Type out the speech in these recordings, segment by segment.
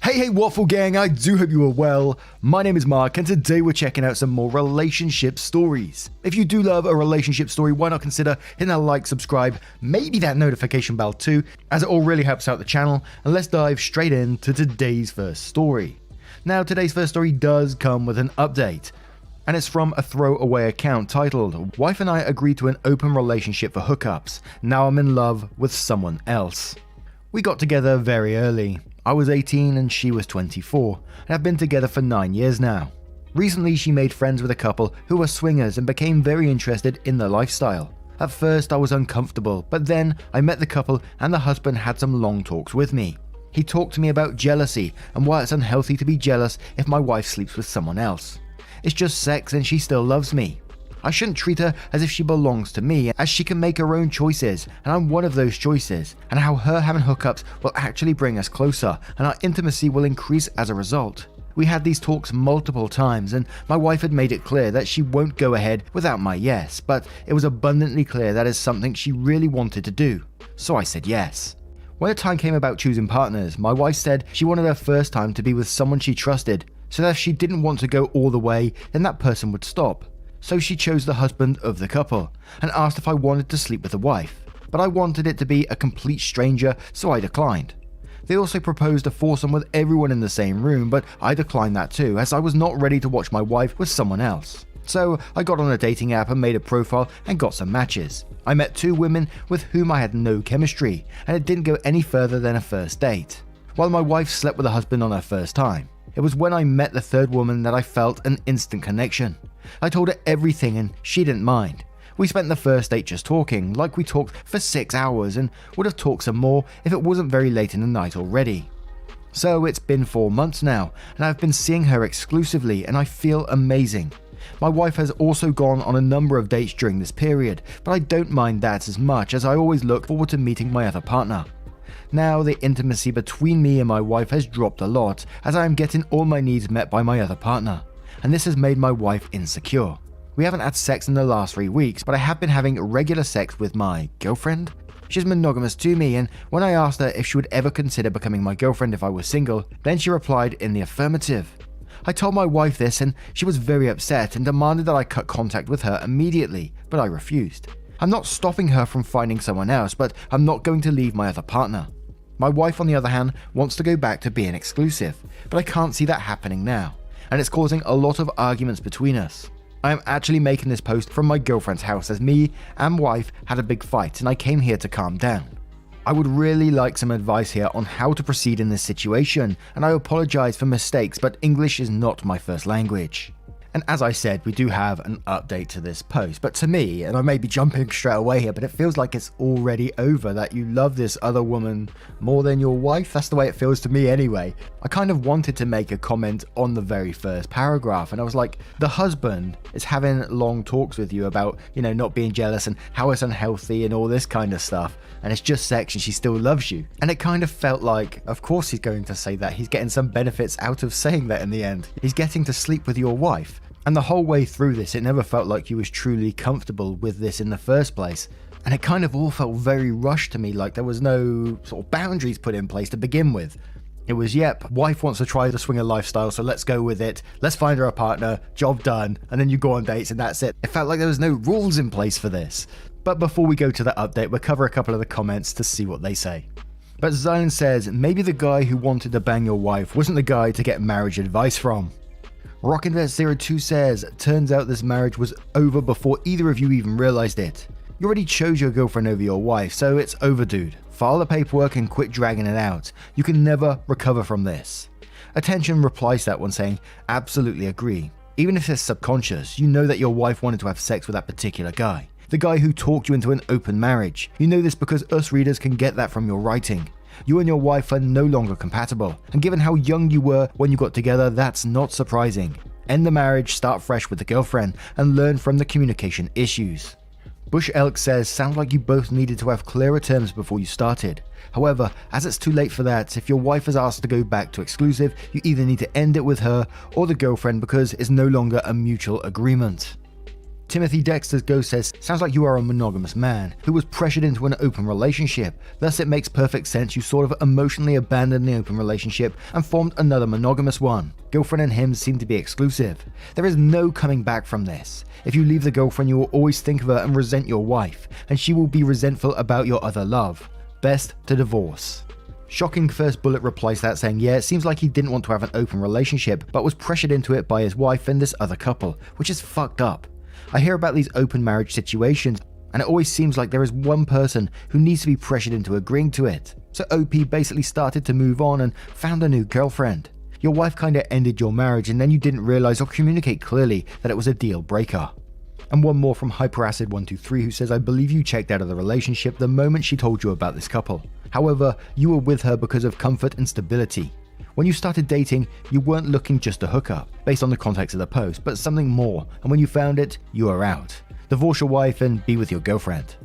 Hey Waffle Gang, I do hope you are well. My name is Mark and today we're checking out some more relationship stories. If you do love a relationship story, why not consider hitting that like, subscribe, maybe that notification bell too, as it all really helps out the channel. And let's dive straight into today's first story. Now today's first story does come with an update. And it's from a throwaway account titled, "Wife and I agreed to an open relationship for hookups. Now I'm in love with someone else." We got together very early. I was 18 and she was 24, and have been together for 9 years now. Recently she made friends with a couple who were swingers and became very interested in their lifestyle. At first I was uncomfortable, but then I met the couple and the husband had some long talks with me. He talked to me about jealousy and why it's unhealthy to be jealous if my wife sleeps with someone else. It's just sex and she still loves me. I shouldn't treat her as if she belongs to me, as she can make her own choices, and I'm one of those choices, and how her having hookups will actually bring us closer, and our intimacy will increase as a result. We had these talks multiple times, and my wife had made it clear that she won't go ahead without my yes, but it was abundantly clear that is something she really wanted to do, so I said yes. When the time came about choosing partners, my wife said she wanted her first time to be with someone she trusted, so that if she didn't want to go all the way, then that person would stop. So she chose the husband of the couple, and asked if I wanted to sleep with the wife, but I wanted it to be a complete stranger, so I declined. They also proposed a foursome with everyone in the same room, but I declined that too, as I was not ready to watch my wife with someone else. So I got on a dating app and made a profile and got some matches. I met 2 women with whom I had no chemistry, and it didn't go any further than a first date. While my wife slept with the husband on her first time, it was when I met the third woman that I felt an instant connection. I told her everything and she didn't mind. We spent the first date just talking, like we talked for 6 hours, and would have talked some more if it wasn't very late in the night already. So it's been 4 months now, and I've been seeing her exclusively and I feel amazing. My wife has also gone on a number of dates during this period, but I don't mind that as much, as I always look forward to meeting my other partner. Now the intimacy between me and my wife has dropped a lot, as I am getting all my needs met by my other partner, and this has made my wife insecure. We haven't had sex in the last 3 weeks, but I have been having regular sex with my girlfriend. She's monogamous to me, and when I asked her if she would ever consider becoming my girlfriend if I was single, then she replied in the affirmative. I told my wife this and she was very upset and demanded that I cut contact with her immediately, but I refused. I'm not stopping her from finding someone else, but I'm not going to leave my other partner. My wife, on the other hand, wants to go back to being exclusive, but I can't see that happening now, and it's causing a lot of arguments between us. I am actually making this post from my girlfriend's house, as me and wife had a big fight and I came here to calm down. I would really like some advice here on how to proceed in this situation, and I apologize for mistakes, but English is not my first language. And as I said, we do have an update to this post, but to me, and I may be jumping straight away here, but it feels like it's already over, that you love this other woman more than your wife. That's the way it feels to me anyway. I kind of wanted to make a comment on the very first paragraph, and I was like, the husband is having long talks with you about, not being jealous and how it's unhealthy and all this kind of stuff, and it's just sex and she still loves you. And it kind of felt like, of course he's going to say that. He's getting some benefits out of saying that in the end. He's getting to sleep with your wife. And the whole way through this, it never felt like he was truly comfortable with this in the first place. And it kind of all felt very rushed to me, like there was no sort of boundaries put in place to begin with. It was, yep, wife wants to try the swinger lifestyle, so let's go with it. Let's find her a partner, job done, and then you go on dates and that's it. It felt like there was no rules in place for this. But before we go to the update, we'll cover a couple of the comments to see what they say. But Zion says, maybe the guy who wanted to bang your wife wasn't the guy to get marriage advice from. RockInvest02 says, turns out this marriage was over before either of you even realized it. You already chose your girlfriend over your wife, so it's over, dude. File the paperwork and quit dragging it out. You can never recover from this. Attention replies to that one saying, absolutely agree. Even if it's subconscious, you know that your wife wanted to have sex with that particular guy. The guy who talked you into an open marriage. You know this because us readers can get that from your writing. You and your wife are no longer compatible, and given how young you were when you got together, that's not surprising. End the marriage, start fresh with the girlfriend, and learn from the communication issues. Bush Elk says, sounds like you both needed to have clearer terms before you started. However, as it's too late for that, if your wife is asked to go back to exclusive, you either need to end it with her or the girlfriend because it's no longer a mutual agreement. Timothy Dexter's ghost says, sounds like you are a monogamous man who was pressured into an open relationship. Thus it makes perfect sense you sort of emotionally abandoned the open relationship and formed another monogamous one. Girlfriend and him seem to be exclusive. There is no coming back from this. If you leave the girlfriend, you will always think of her and resent your wife, and she will be resentful about your other love. Best to divorce. Shocking First Bullet replies to that saying, yeah, it seems like he didn't want to have an open relationship, but was pressured into it by his wife and this other couple, which is fucked up. I hear about these open marriage situations, and it always seems like there is one person who needs to be pressured into agreeing to it. So OP basically started to move on and found a new girlfriend. Your wife kinda ended your marriage and then you didn't realize or communicate clearly that it was a deal breaker. And one more from Hyperacid123 who says, I believe you checked out of the relationship the moment she told you about this couple. However, you were with her because of comfort and stability. When you started dating, you weren't looking just to hook up, based on the context of the post, but something more, and when you found it, you were out. Divorce your wife and be with your girlfriend.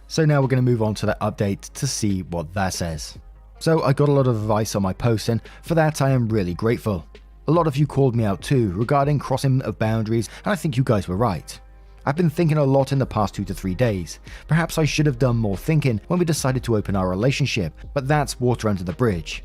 So now we're going to move on to that update to see what that says. So I got a lot of advice on my post, and for that I am really grateful. A lot of you called me out too, regarding crossing of boundaries, and I think you guys were right. I've been thinking a lot in the past 2 to 3 days. Perhaps I should have done more thinking when we decided to open our relationship, but that's water under the bridge.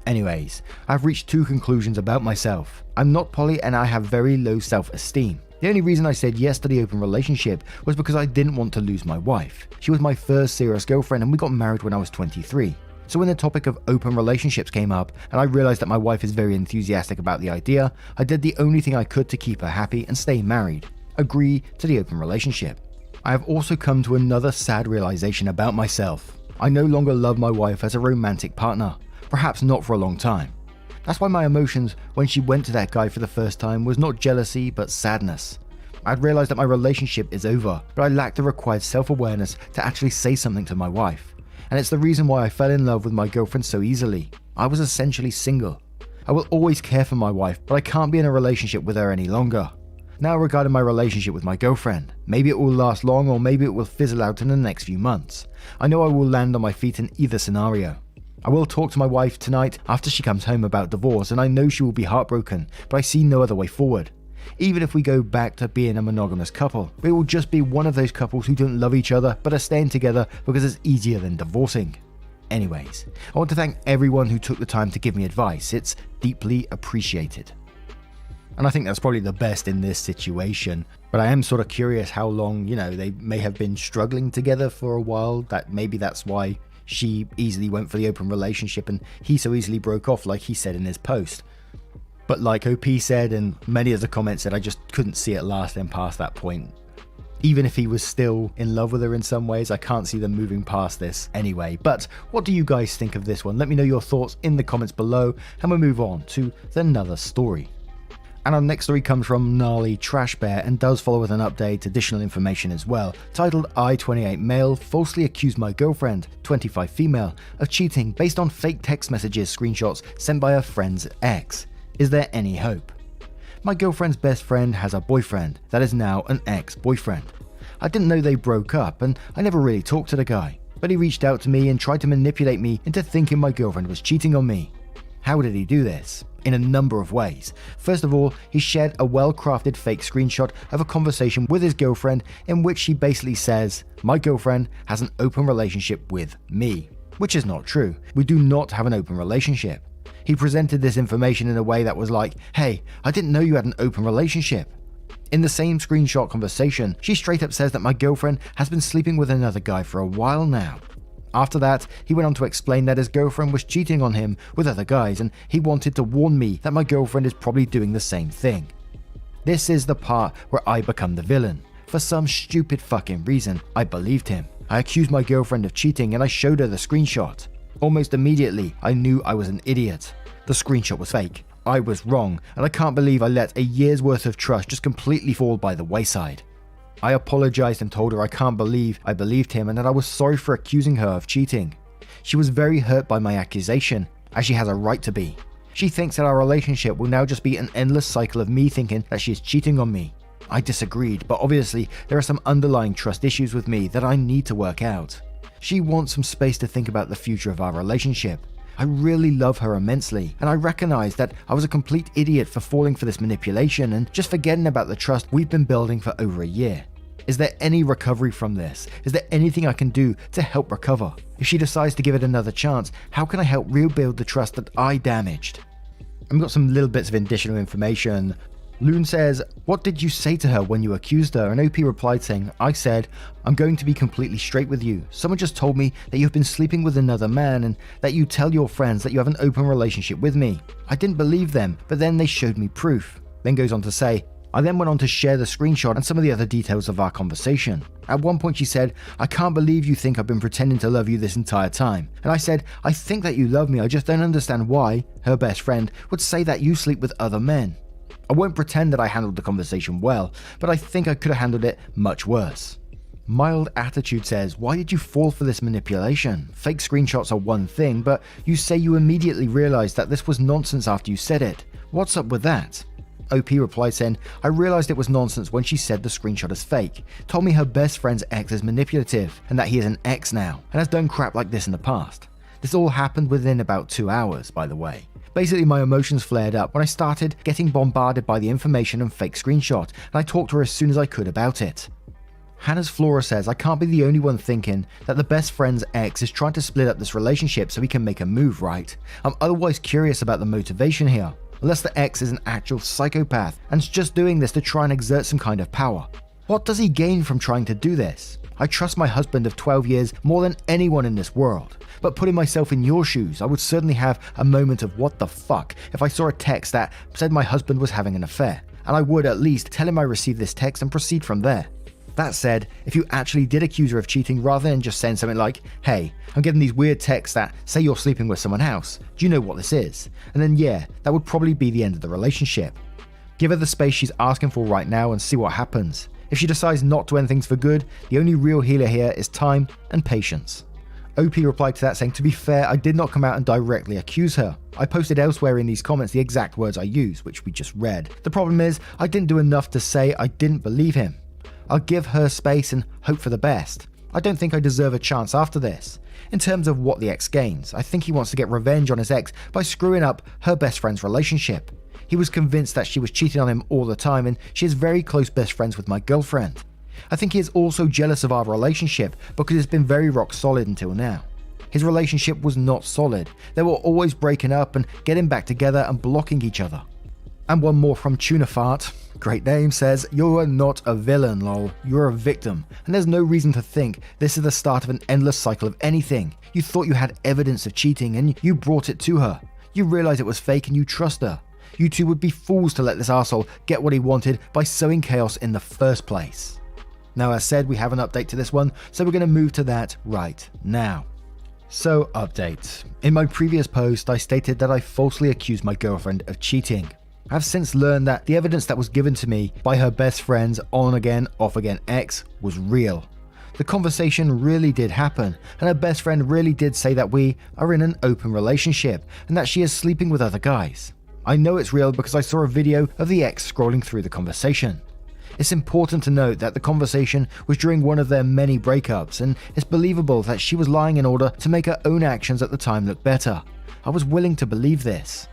Anyways, I've reached 2 conclusions about myself. I'm not poly and I have very low self-esteem. The only reason I said yes to the open relationship was because I didn't want to lose my wife. She was my first serious girlfriend and we got married when I was 23. So when the topic of open relationships came up and I realized that my wife is very enthusiastic about the idea, I did the only thing I could to keep her happy and stay married. Agree to the open relationship. I have also come to another sad realization about myself. I no longer love my wife as a romantic partner. Perhaps not for a long time. That's why my emotions when she went to that guy for the first time was not jealousy but sadness. I'd realized that my relationship is over, but I lacked the required self-awareness to actually say something to my wife. And it's the reason why I fell in love with my girlfriend so easily. I was essentially single. I will always care for my wife, but I can't be in a relationship with her any longer. Now regarding my relationship with my girlfriend, maybe it will last long or maybe it will fizzle out in the next few months. I know I will land on my feet in either scenario. I will talk to my wife tonight after she comes home about divorce and I know she will be heartbroken, but I see no other way forward. Even if we go back to being a monogamous couple, we will just be one of those couples who don't love each other but are staying together because it's easier than divorcing. Anyways, I want to thank everyone who took the time to give me advice. It's deeply appreciated. And I think that's probably the best in this situation. But I am sort of curious how long, they may have been struggling together for a while. That maybe that's why she easily went for the open relationship and he so easily broke off like he said in his post. But like OP said and many of the comments said, I just couldn't see it lasting past that point. Even if he was still in love with her in some ways, I can't see them moving past this anyway. But what do you guys think of this one? Let me know your thoughts in the comments below and we'll move on to another story. And our next story comes from Gnarly Trash Bear and does follow with an update, additional information as well, titled I, 28 male, falsely accused my girlfriend, 25 female, of cheating based on fake text messages screenshots sent by her friend's ex. Is there any hope? My girlfriend's best friend has a boyfriend that is now an ex-boyfriend. I didn't know they broke up and I never really talked to the guy, but he reached out to me and tried to manipulate me into thinking my girlfriend was cheating on me. How did he do this? In a number of ways. First of all, he shared a well-crafted fake screenshot of a conversation with his girlfriend in which she basically says, my girlfriend has an open relationship with me, which is not true. We do not have an open relationship. He presented this information in a way that was like, hey, I didn't know you had an open relationship. In the same screenshot conversation, she straight up says that my girlfriend has been sleeping with another guy for a while now. After that, he went on to explain that his girlfriend was cheating on him with other guys and he wanted to warn me that my girlfriend is probably doing the same thing. This is the part where I become the villain. For some stupid fucking reason, I believed him. I accused my girlfriend of cheating and I showed her the screenshot. Almost immediately, I knew I was an idiot. The screenshot was fake. I was wrong, and I can't believe I let a year's worth of trust just completely fall by the wayside. I apologized and told her I can't believe I believed him and that I was sorry for accusing her of cheating. She was very hurt by my accusation, as she has a right to be. She thinks that our relationship will now just be an endless cycle of me thinking that she is cheating on me. I disagreed, but obviously there are some underlying trust issues with me that I need to work out. She wants some space to think about the future of our relationship. I really love her immensely, and I recognize that I was a complete idiot for falling for this manipulation and just forgetting about the trust we've been building for over a year. Is there any recovery from this? Is there anything I can do to help recover? If she decides to give it another chance, how can I help rebuild the trust that I damaged? I've got some little bits of additional information. Loon says, what did you say to her when you accused her? And OP replied saying, I said, I'm going to be completely straight with you. Someone just told me that you've been sleeping with another man and that you tell your friends that you have an open relationship with me. I didn't believe them, but then they showed me proof. Then goes on to say, I then went on to share the screenshot and some of the other details of our conversation. At one point she said, I can't believe you think I've been pretending to love you this entire time. And I said, I think that you love me, I just don't understand why, her best friend, would say that you sleep with other men. I won't pretend that I handled the conversation well, but I think I could have handled it much worse. Mild Attitude says, why did you fall for this manipulation? Fake screenshots are one thing, but you say you immediately realized that this was nonsense after you said it. What's up with that? OP replied saying, I realized it was nonsense when she said the screenshot is fake, told me her best friend's ex is manipulative, and that he is an ex now, and has done crap like this in the past. This all happened within about 2 hours, by the way. Basically, my emotions flared up when I started getting bombarded by the information and fake screenshot, and I talked to her as soon as I could about it. Hannah's Flora says, I can't be the only one thinking that the best friend's ex is trying to split up this relationship so he can make a move, right? I'm otherwise curious about the motivation here. Unless the ex is an actual psychopath and is just doing this to try and exert some kind of power. What does he gain from trying to do this? I trust my husband of 12 years more than anyone in this world, but putting myself in your shoes, I would certainly have a moment of what the fuck if I saw a text that said my husband was having an affair, and I would at least tell him I received this text and proceed from there. That said, if you actually did accuse her of cheating rather than just saying something like, hey, I'm getting these weird texts that say you're sleeping with someone else, do you know what this is? And then yeah, that would probably be the end of the relationship. Give her the space she's asking for right now and see what happens. If she decides not to end things for good, the only real healer here is time and patience. OP replied to that saying, to be fair, I did not come out and directly accuse her. I posted elsewhere in these comments the exact words I used, which we just read. The problem is, I didn't do enough to say I didn't believe him. I'll give her space and hope for the best. I don't think I deserve a chance after this. In terms of what the ex gains, I think he wants to get revenge on his ex by screwing up her best friend's relationship. He was convinced that she was cheating on him all the time and she is very close best friends with my girlfriend. I think he is also jealous of our relationship because it's been very rock solid until now. His relationship was not solid. They were always breaking up and getting back together and blocking each other. And one more from Tunafart, great name, says, you're not a villain, lol, you're a victim, and there's no reason to think this is the start of an endless cycle of anything. You thought you had evidence of cheating and you brought it to her. You realized it was fake and you trust her. You two would be fools to let this arsehole get what he wanted by sowing chaos in the first place. Now, as said, we have an update to this one, so we're going to move to that right now. So, update. In my previous post, I stated that I falsely accused my girlfriend of cheating. I've since learned that the evidence that was given to me by her best friend's on-again, off-again ex was real. The conversation really did happen, and her best friend really did say that we are in an open relationship and that she is sleeping with other guys. I know it's real because I saw a video of the ex scrolling through the conversation. It's important to note that the conversation was during one of their many breakups, and it's believable that she was lying in order to make her own actions at the time look better. I was willing to believe this.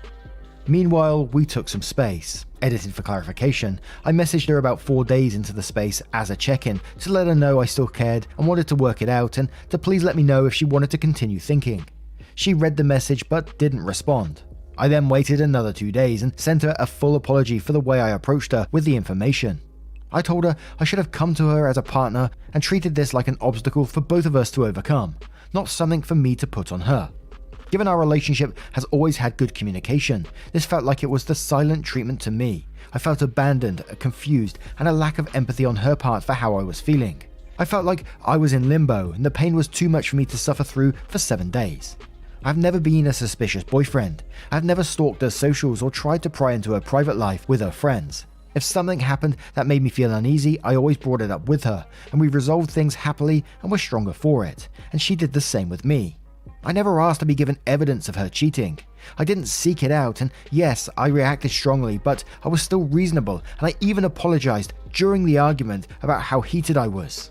Meanwhile, we took some space. Edited for clarification, I messaged her about 4 days into the space as a check-in to let her know I still cared and wanted to work it out and to please let me know if she wanted to continue thinking. She read the message but didn't respond. I then waited another 2 days and sent her a full apology for the way I approached her with the information. I told her I should have come to her as a partner and treated this like an obstacle for both of us to overcome, not something for me to put on her. Given our relationship has always had good communication, this felt like it was the silent treatment to me. I felt abandoned, confused, and a lack of empathy on her part for how I was feeling. I felt like I was in limbo and the pain was too much for me to suffer through for 7 days. I've never been a suspicious boyfriend. I've never stalked her socials or tried to pry into her private life with her friends. If something happened that made me feel uneasy, I always brought it up with her, and we resolved things happily and were stronger for it, and she did the same with me. I never asked to be given evidence of her cheating. I didn't seek it out, and yes, I reacted strongly, but I was still reasonable, and I even apologized during the argument about how heated I was.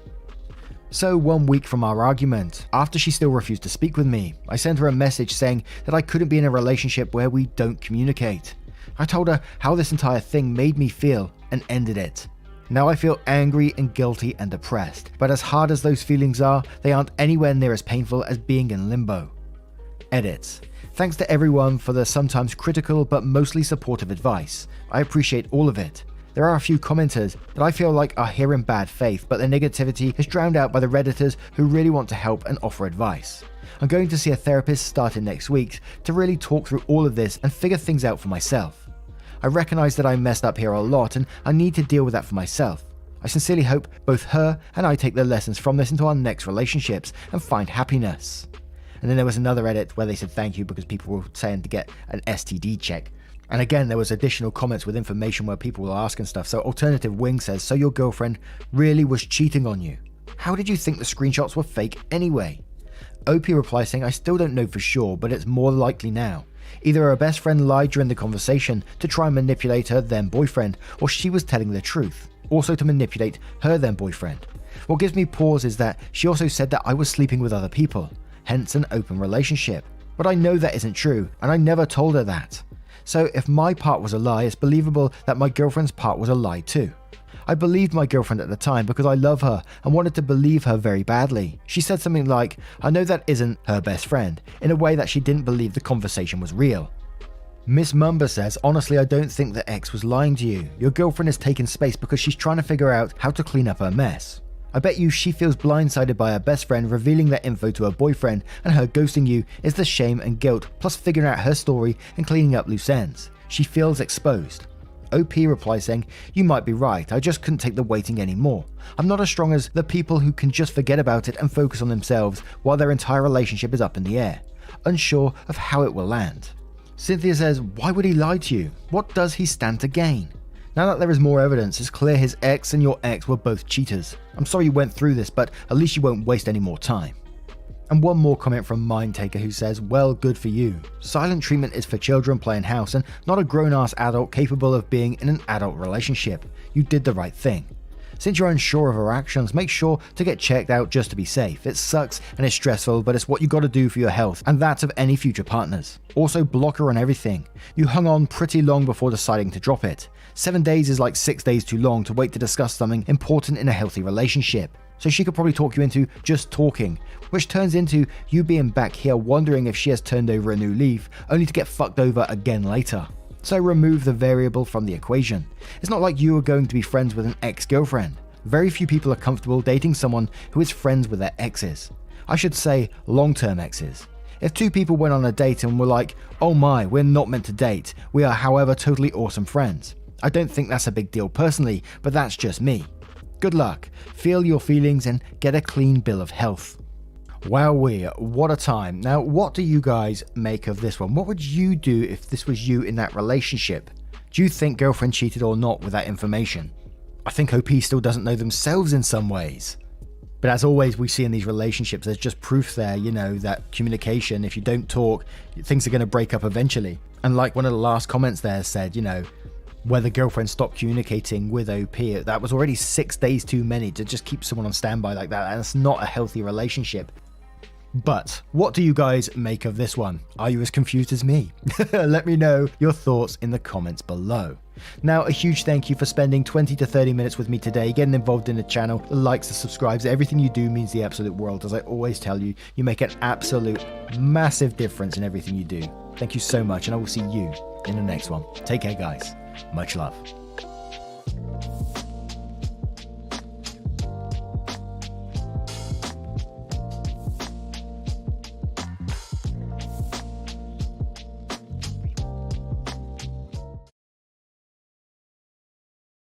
So 1 week from our argument, after she still refused to speak with me, I sent her a message saying that I couldn't be in a relationship where we don't communicate. I told her how this entire thing made me feel and ended it. Now I feel angry and guilty and depressed, but as hard as those feelings are, they aren't anywhere near as painful as being in limbo. Edits. Thanks to everyone for the sometimes critical but mostly supportive advice. I appreciate all of it. There are a few commenters that I feel like are here in bad faith, but their negativity is drowned out by the Redditors who really want to help and offer advice. I'm going to see a therapist starting next week to really talk through all of this and figure things out for myself. I recognize that I messed up here a lot and I need to deal with that for myself. I sincerely hope both her and I take the lessons from this into our next relationships and find happiness. And then there was another edit where they said thank you because people were saying to get an STD check. And again, there was additional comments with information where people were asking stuff. So Alternative Wing says, so your girlfriend really was cheating on you. How did you think the screenshots were fake anyway? OP replies saying, I still don't know for sure, but it's more likely now. Either her best friend lied during the conversation to try and manipulate her then boyfriend, or she was telling the truth, also to manipulate her then boyfriend. What gives me pause is that she also said that I was sleeping with other people, hence an open relationship. But I know that isn't true, and I never told her that. So if my part was a lie, it's believable that my girlfriend's part was a lie too. I believed my girlfriend at the time because I love her and wanted to believe her very badly. She said something like, I know that isn't her best friend, in a way that she didn't believe the conversation was real. Miss Mumba says, honestly, I don't think the ex was lying to you. Your girlfriend has taken space because she's trying to figure out how to clean up her mess. I bet you she feels blindsided by her best friend revealing that info to her boyfriend, and her ghosting you is the shame and guilt, plus figuring out her story and cleaning up loose ends. She feels exposed. OP replies saying, you might be right, I just couldn't take the waiting anymore. I'm not as strong as the people who can just forget about it and focus on themselves while their entire relationship is up in the air, unsure of how it will land. Cynthia says, why would he lie to you? What does he stand to gain? Now that there is more evidence, it's clear his ex and your ex were both cheaters. I'm sorry you went through this, but at least you won't waste any more time. And one more comment from Mindtaker who says, well, good for you. Silent treatment is for children playing house and not a grown-ass adult capable of being in an adult relationship. You did the right thing. Since you're unsure of her actions, make sure to get checked out just to be safe. It sucks and it's stressful, but it's what you gotta do for your health and that of any future partners. Also, block her on everything. You hung on pretty long before deciding to drop it. 7 days is like 6 days too long to wait to discuss something important in a healthy relationship. So she could probably talk you into just talking, which turns into you being back here wondering if she has turned over a new leaf, only to get fucked over again later. So remove the variable from the equation. It's not like you are going to be friends with an ex-girlfriend. Very few people are comfortable dating someone who is friends with their exes. I should say long-term exes. If two people went on a date and were like, oh my, we're not meant to date, we are however totally awesome friends. I don't think that's a big deal personally, but that's just me. Good luck, feel your feelings and get a clean bill of health. Wowee, what a time. Now, what do you guys make of this one? What would you do if this was you in that relationship? Do you think girlfriend cheated or not with that information? I think OP still doesn't know themselves in some ways. But as always, we see in these relationships, there's just proof there, that communication, if you don't talk, things are going to break up eventually. And like one of the last comments there said, where the girlfriend stopped communicating with OP, that was already 6 days too many to just keep someone on standby like that, and it's not a healthy relationship. But what do you guys make of this one? Are you as confused as me? Let me know your thoughts in the comments below. Now, a huge thank you for spending 20 to 30 minutes with me today, getting involved in the channel, the likes, the subscribes, everything you do means the absolute world. As I always tell you, you make an absolute massive difference in everything you do. Thank you so much, and I will see you in the next one. Take care, guys. Much love.